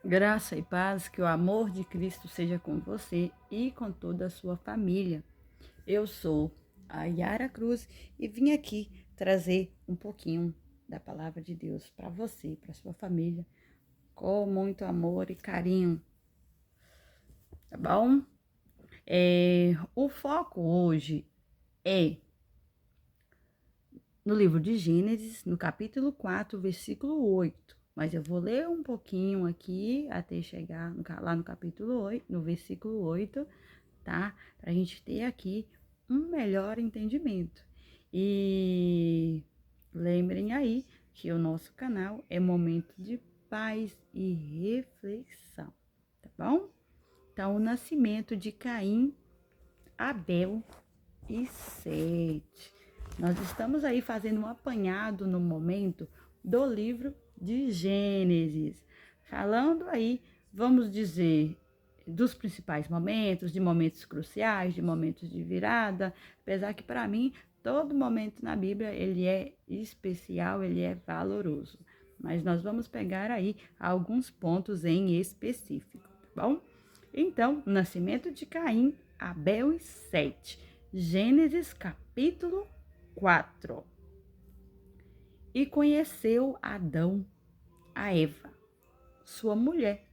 Graça e paz, que o amor de Cristo seja com você e com toda a sua família. Eu sou a Yara Cruz e vim aqui trazer um pouquinho da palavra de Deus para você, para sua família, com muito amor e carinho, tá bom? O foco hoje é no livro de Gênesis, no capítulo 4, versículo 8. Mas eu vou ler um pouquinho aqui até chegar lá no capítulo 8, no versículo 8, tá? Para a gente ter aqui um melhor entendimento. E lembrem aí que o nosso canal é momento de paz e reflexão, tá bom? Então, o nascimento de Caim, Abel e Sete. Nós estamos aí fazendo um apanhado no momento do livro de Gênesis, falando aí, vamos dizer, dos principais momentos, de momentos cruciais, de momentos de virada, apesar que para mim todo momento na Bíblia ele é especial, ele é valoroso. Mas nós vamos pegar aí alguns pontos em específico, tá bom? Então, o nascimento de Caim, Abel e Sete. Gênesis capítulo 4. E conheceu Adão a Eva, sua mulher,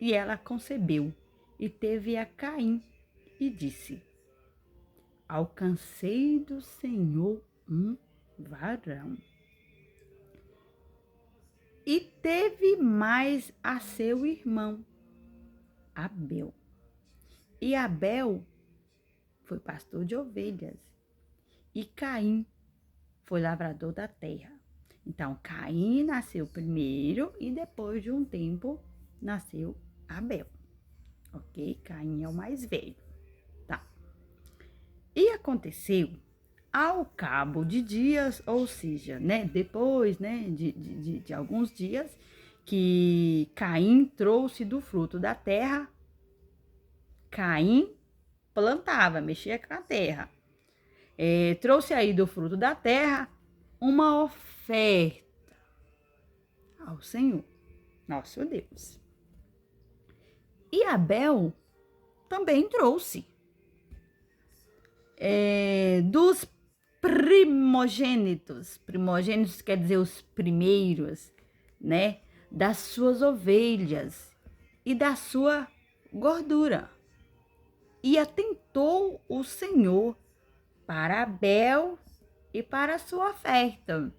e ela concebeu e teve a Caim e disse: Alcancei do Senhor um varão. E teve mais a seu irmão, Abel. E Abel foi pastor de ovelhas, e Caim foi lavrador da terra. Então, Caim nasceu primeiro e depois de um tempo nasceu Abel. Ok? Caim é o mais velho. Tá. E aconteceu ao cabo de dias, ou seja, né, depois, né, de alguns dias, que Caim trouxe do fruto da terra. Caim plantava, mexia com a terra. Trouxe aí do fruto da terra uma oferta ao Senhor, nosso Deus. E Abel também trouxe dos primogênitos. Primogênitos quer dizer os primeiros, né? Das suas ovelhas e da sua gordura. E atentou o Senhor para Abel e para a sua oferta.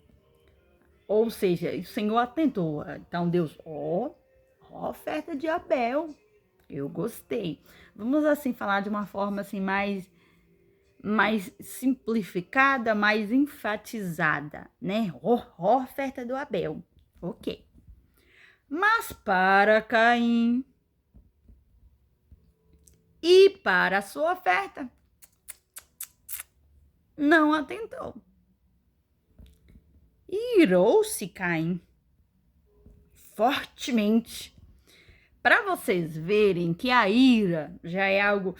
Ou seja, o Senhor atentou. Então Deus, a oferta de Abel, eu gostei. Vamos assim falar de uma forma assim mais simplificada, mais enfatizada, né? Oferta do Abel. Ok. Mas para Caim e para a sua oferta, não atentou. E irou-se Caim fortemente. Para vocês verem que a ira já é algo,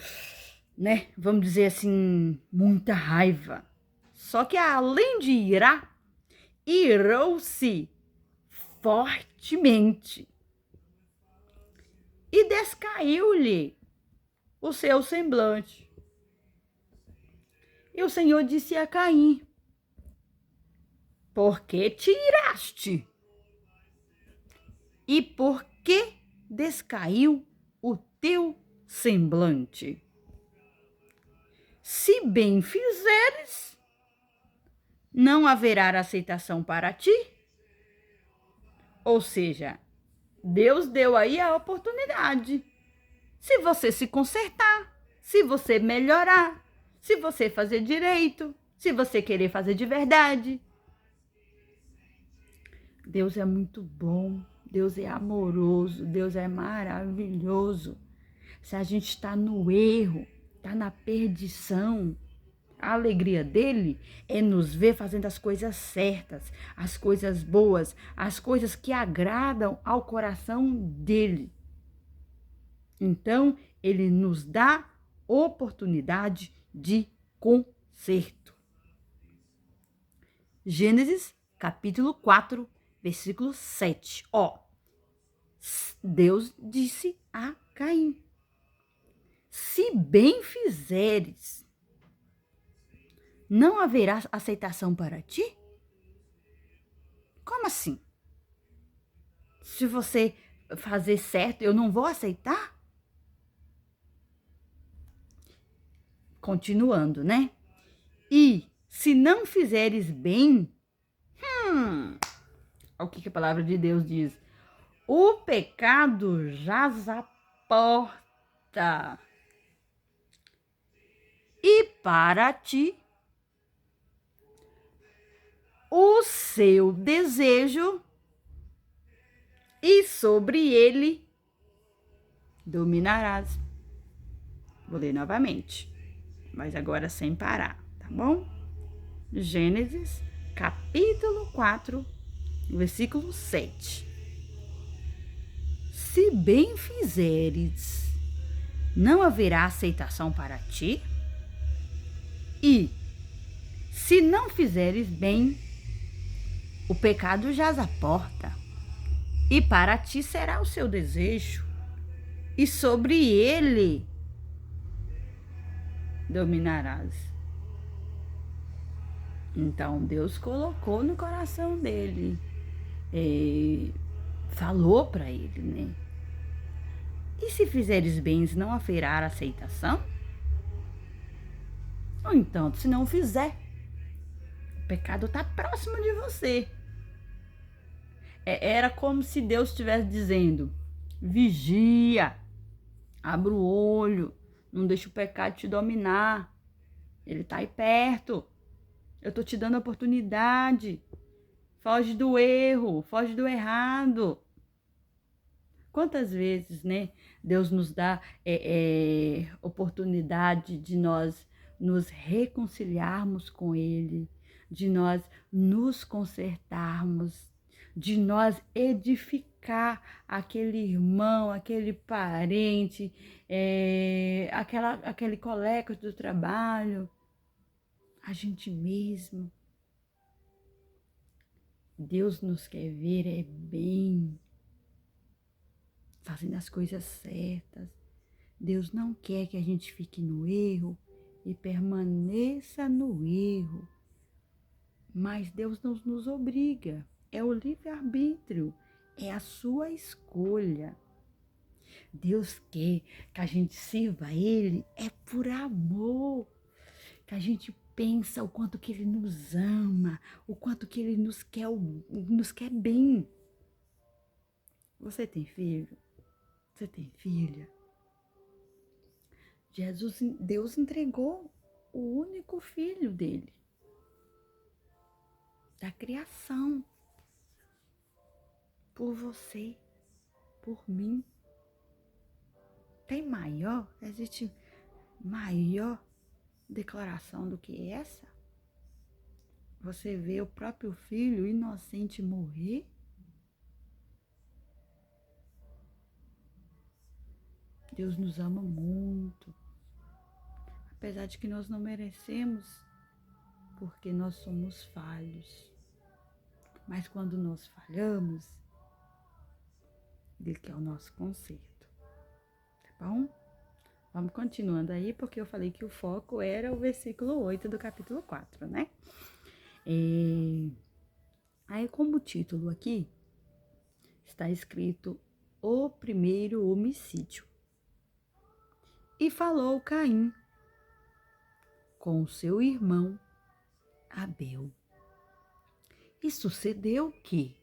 né? Vamos dizer assim, muita raiva. Só que além de irar, irou-se fortemente e descaiu-lhe o seu semblante. E o Senhor disse a Caim: Por que te iraste? E por que descaiu o teu semblante? Se bem fizeres, não haverá aceitação para ti. Ou seja, Deus deu aí a oportunidade. Se você se consertar, se você melhorar, se você fazer direito, se você querer fazer de verdade. Deus é muito bom, Deus é amoroso, Deus é maravilhoso. Se a gente está no erro, está na perdição, a alegria dele é nos ver fazendo as coisas certas, as coisas boas, as coisas que agradam ao coração dele. Então, ele nos dá oportunidade de conserto. Gênesis, capítulo 4, versículo 7. Deus disse a Caim: se bem fizeres, não haverá aceitação para ti? Como assim? Se você fazer certo, eu não vou aceitar? Continuando, né? E se não fizeres bem, olha o que a palavra de Deus diz: o pecado jaz à porta, e para ti o seu desejo, e sobre ele dominarás. Vou ler novamente, mas agora sem parar, tá bom? Gênesis, capítulo 4, versículo 7. Se bem fizeres, não haverá aceitação para ti? E, se não fizeres bem, o pecado jaz à porta, e para ti será o seu desejo, e sobre ele dominarás. Então, Deus colocou no coração dele, falou para ele, né? E se fizeres bens, não haverá aceitação? Ou então, se não fizer, o pecado está próximo de você. Era como se Deus estivesse dizendo: vigia, abra o olho, não deixa o pecado te dominar. Ele está aí perto. Eu estou te dando oportunidade. Foge do erro, foge do errado. Quantas vezes, né, Deus nos dá oportunidade de nós nos reconciliarmos com Ele, de nós nos consertarmos, de nós edificar aquele irmão, aquele parente, aquele colega do trabalho, a gente mesmo. Deus nos quer ver bem, fazendo as coisas certas. Deus não quer que a gente fique no erro e permaneça no erro. Mas Deus não nos obriga. É o livre-arbítrio. É a sua escolha. Deus quer que a gente sirva a Ele por amor. Que a gente pensa o quanto que Ele nos ama, o quanto que Ele nos quer bem. Você tem filho? Você tem filha? Deus entregou o único filho dele, da criação, por você, por mim. Existe maior declaração do que essa? Você vê o próprio filho inocente morrer? Deus nos ama muito, apesar de que nós não merecemos, porque nós somos falhos. Mas quando nós falhamos, Ele quer o nosso conserto, tá bom? Vamos continuando aí, porque eu falei que o foco era o versículo 8 do capítulo 4, né? Aí, como título aqui, está escrito o primeiro homicídio. E falou Caim com seu irmão Abel. E sucedeu que,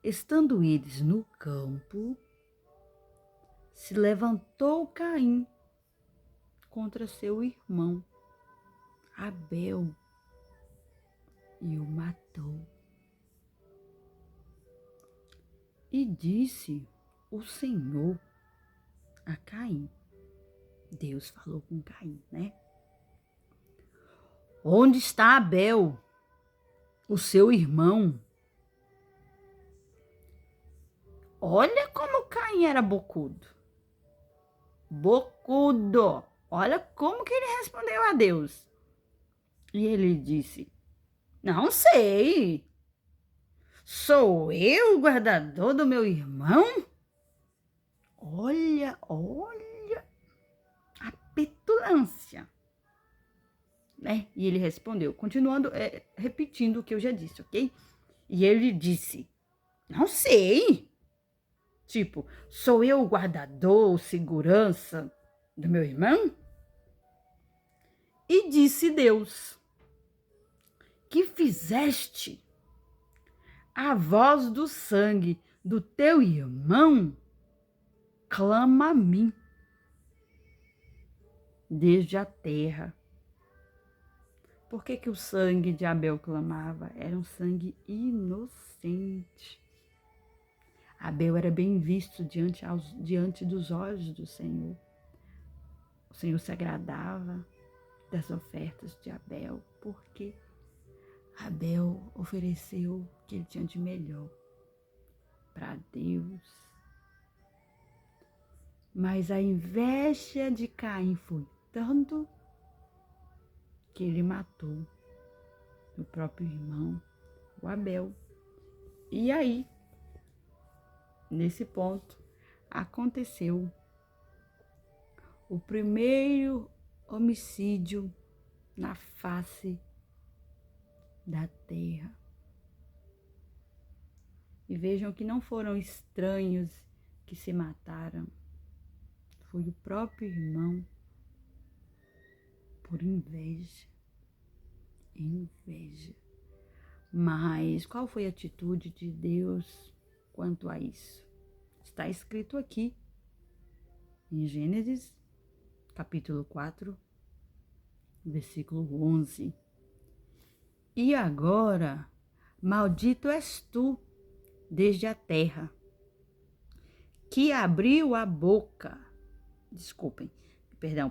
estando eles no campo, se levantou Caim contra seu irmão Abel e o matou. E disse o Senhor a Caim. Deus falou com Caim, né? Onde está Abel, o seu irmão? Olha como Caim era bocudo. Bocudo. Olha como que ele respondeu a Deus. E ele disse: não sei. Sou eu o guardador do meu irmão? Olha a petulância, né? E ele respondeu, continuando, repetindo o que eu já disse, ok? E ele disse, não sei. Tipo, sou eu o guardador, o segurança do meu irmão? E disse Deus, que fizeste a voz do sangue do teu irmão, clama a mim desde a terra. Por que o sangue de Abel clamava? Era um sangue inocente. Abel era bem visto diante dos olhos do Senhor. O Senhor se agradava das ofertas de Abel, porque Abel ofereceu o que ele tinha de melhor para Deus. Mas a inveja de Caim foi tanto que ele matou o próprio irmão, o Abel. E aí, nesse ponto, aconteceu o primeiro homicídio na face da terra. E vejam que não foram estranhos que se mataram, foi o próprio irmão, por inveja. Mas qual foi a atitude de Deus quanto a isso? Está escrito aqui em Gênesis, capítulo 4, versículo 11. E agora, maldito és tu desde a terra, que abriu a boca,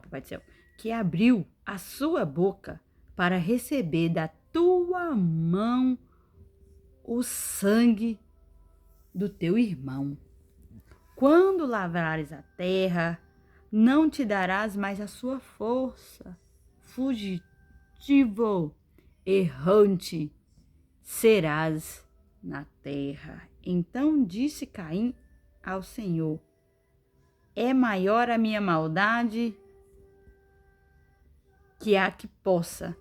Papai do Céu, que abriu a sua boca para receber da tua mão o sangue do teu irmão. Quando lavrares a terra, não te darás mais a sua força. Fugitivo, errante, serás na terra. Então disse Caim ao Senhor, é maior a minha maldade que a que possa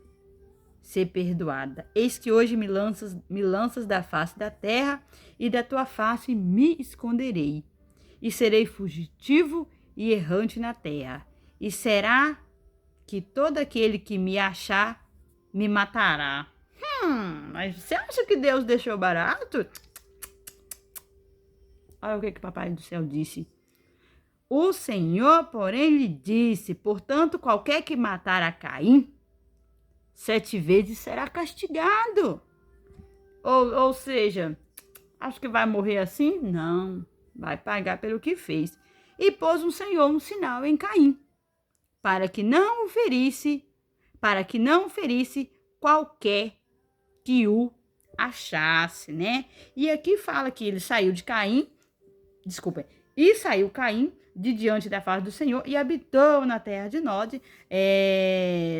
ser perdoada. Eis que hoje me lanças da face da terra, e da tua face me esconderei, e serei fugitivo e errante na terra. E será que todo aquele que me achar me matará. Mas você acha que Deus deixou barato? Olha o que o Papai do Céu disse. O Senhor, porém, lhe disse, portanto, qualquer que matar a Caim, 7 vezes será castigado. Ou seja, acho que vai morrer assim? Não, vai pagar pelo que fez. E pôs o Senhor um sinal em Caim, para que não ferisse qualquer que o achasse, né? E aqui fala que ele saiu de Caim, e saiu Caim de diante da face do Senhor e habitou na terra de Nod,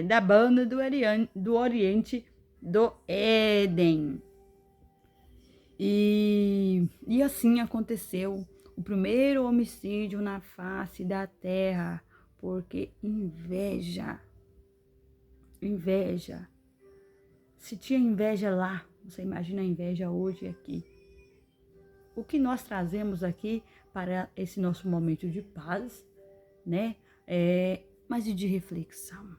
da banda do oriente do Éden. E assim aconteceu o primeiro homicídio na face da terra, porque inveja. Se tinha inveja lá, você imagina a inveja hoje aqui. O que nós trazemos aqui para esse nosso momento de paz, né? Mas e de reflexão.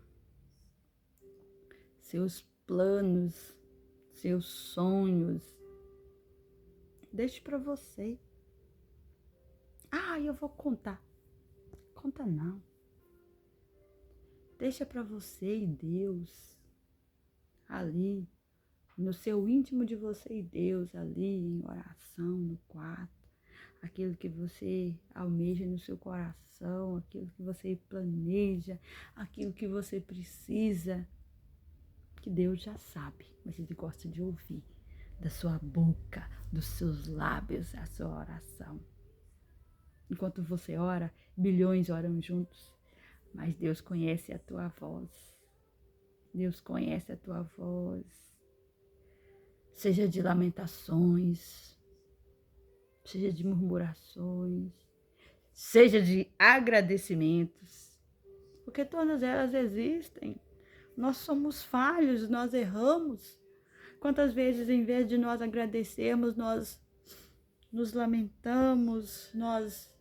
Seus planos, seus sonhos, deixe para você. Eu vou contar. Conta não. Deixa para você e Deus. Ali, no seu íntimo de você e Deus, ali em oração, no quarto. Aquilo que você almeja no seu coração, aquilo que você planeja, aquilo que você precisa, que Deus já sabe, mas Ele gosta de ouvir da sua boca, dos seus lábios, a sua oração. Enquanto você ora, bilhões oram juntos, mas Deus conhece a tua voz. Deus conhece a tua voz. seja de lamentações, seja de murmurações, seja de agradecimentos, porque todas elas existem. Nós somos falhos, nós erramos. Quantas vezes, em vez de nós agradecermos, nós nos lamentamos, nós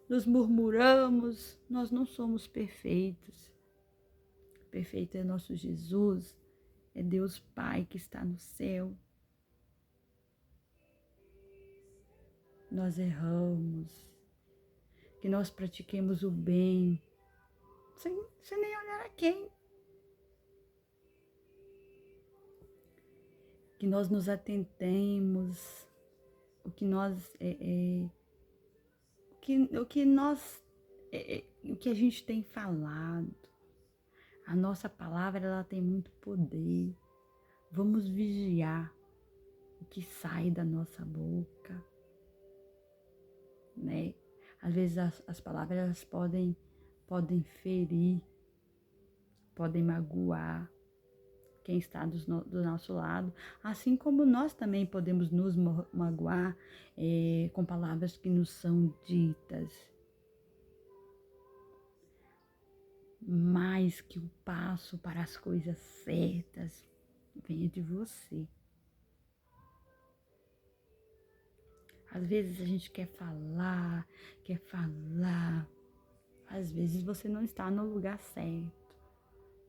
nos murmuramos, nós não somos perfeitos. Perfeito é nosso Jesus, é Deus Pai que está no céu. Nós erramos, que nós pratiquemos o bem, sem nem olhar a quem. Que nós nos atentemos, o que a gente tem falado. A nossa palavra, ela tem muito poder. Vamos vigiar o que sai da nossa boca, né? Às vezes as palavras elas podem ferir, podem magoar quem está do nosso lado, assim como nós também podemos nos magoar com palavras que nos são ditas. Mas que o passo para as coisas certas venha de você. Às vezes a gente quer falar. Às vezes você não está no lugar certo.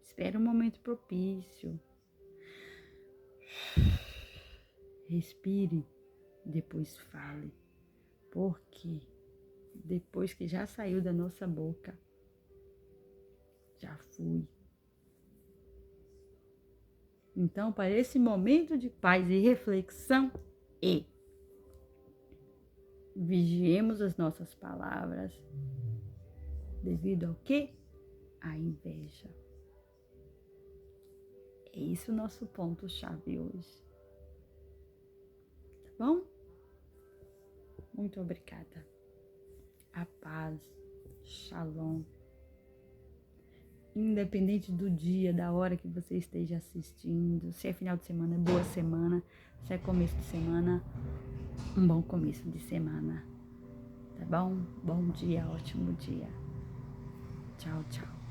Espere um momento propício. Respire, depois fale. Porque depois que já saiu da nossa boca, já fui. Então, para esse momento de paz e reflexão, vigiemos as nossas palavras. Devido ao quê? A inveja. É esse o nosso ponto-chave hoje. Tá bom? Muito obrigada. A paz. Shalom. Independente do dia, da hora que você esteja assistindo, se é final de semana, boa semana, se é começo de semana, um bom começo de semana. Tá bom? Bom dia, ótimo dia. Tchau, tchau.